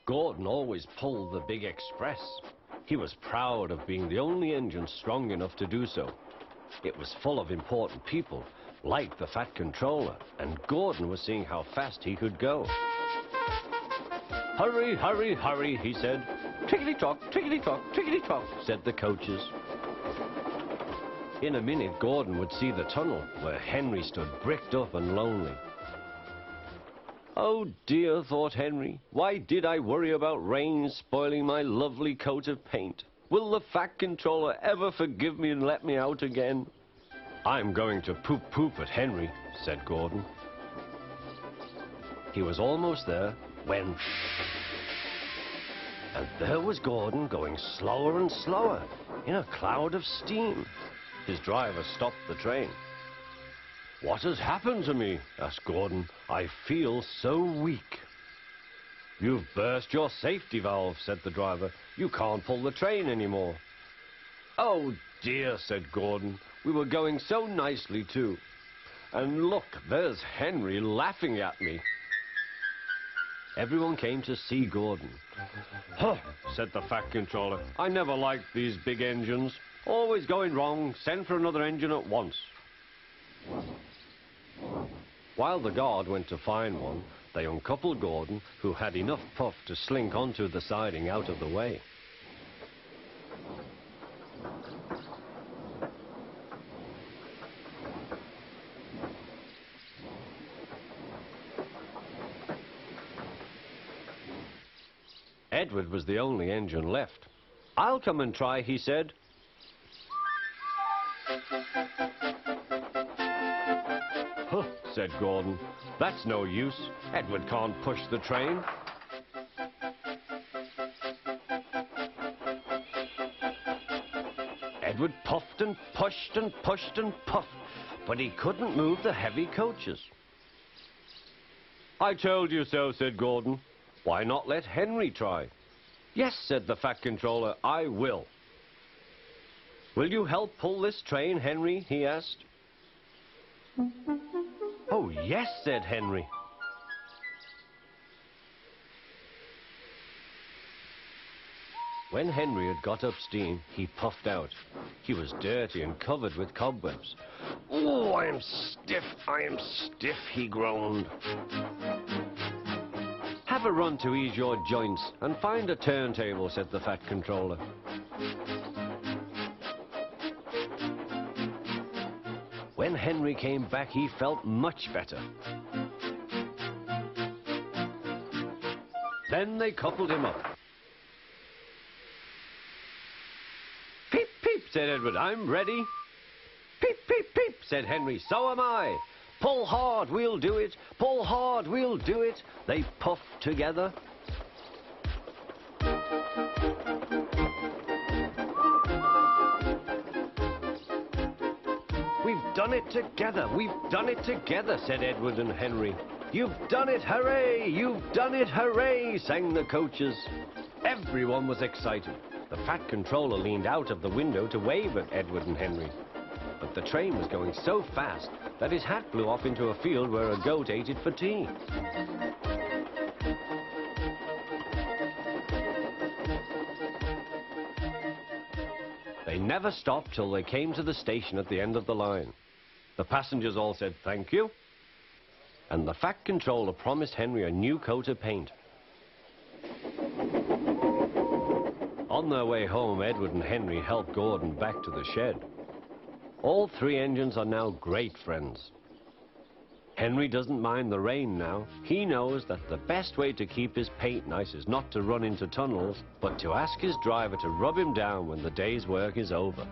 Gordon always pulled the big express. He was proud of being the only engine strong enough to do so. It was full of important people, like the Fat Controller, and Gordon was seeing how fast he could go. "Hurry, hurry, hurry," he said. "Tickety-tock, tickety-tock, tickety-tock," said the coaches. In a minute, Gordon would see the tunnel where Henry stood bricked up and lonely. "Oh dear," thought Henry, "why did I worry about rain spoiling my lovely coat of paint? Will the Fat Controller ever forgive me and let me out again?" "I'm going to poop at Henry," said Gordon. He was almost there when... And there was Gordon going slower and slower in a cloud of steam. His driver stopped the train. "What has happened to me?" asked Gordon. "I feel so weak." "You've burst your safety valve," said the driver. "You can't pull the train anymore." "Oh dear," said Gordon. "We were going so nicely too. And look, there's Henry laughing at me." Everyone came to see Gordon. "Huh," said the Fat Controller. "I never liked these big engines. Always going wrong. Send for another engine at once." While the guard went to find one, they uncoupled Gordon, who had enough puff to slink onto the siding out of the way. Edward was the only engine left. "I'll come and try," he said. "Huh," said Gordon. "That's no use. Edward can't push the train." Edward puffed and pushed and pushed and puffed, but he couldn't move the heavy coaches. "I told you so," said Gordon. "Why not let Henry try?" "Yes," said the Fat Controller, "I will." "Will you help pull this train, Henry?" he asked. "Oh, yes," said Henry. When Henry had got up steam, he puffed out. He was dirty and covered with cobwebs. "Oh, I am stiff," he groaned. "Have a run to ease your joints and find a turntable," said the Fat Controller. When Henry came back, he felt much better. Then they coupled him up. "Peep, peep," said Edward, "I'm ready." "Peep, peep, peep," said Henry, "so am I." "Pull hard, we'll do it. Pull hard, we'll do it." They puffed together. "We've done it together, we've done it together," said Edward and Henry. "You've done it, hooray! You've done it, hooray!" sang the coaches. Everyone was excited. The Fat Controller leaned out of the window to wave at Edward and Henry. But the train was going so fast that his hat blew off into a field where a goat ate it for tea. They never stopped till they came to the station at the end of the line. The passengers all said thank you, and the Fat Controller promised Henry a new coat of paint. On their way home, Edward and Henry helped Gordon back to the shed. All three engines are now great friends. Henry doesn't mind the rain now. He knows that the best way to keep his paint nice is not to run into tunnels, but to ask his driver to rub him down when the day's work is over.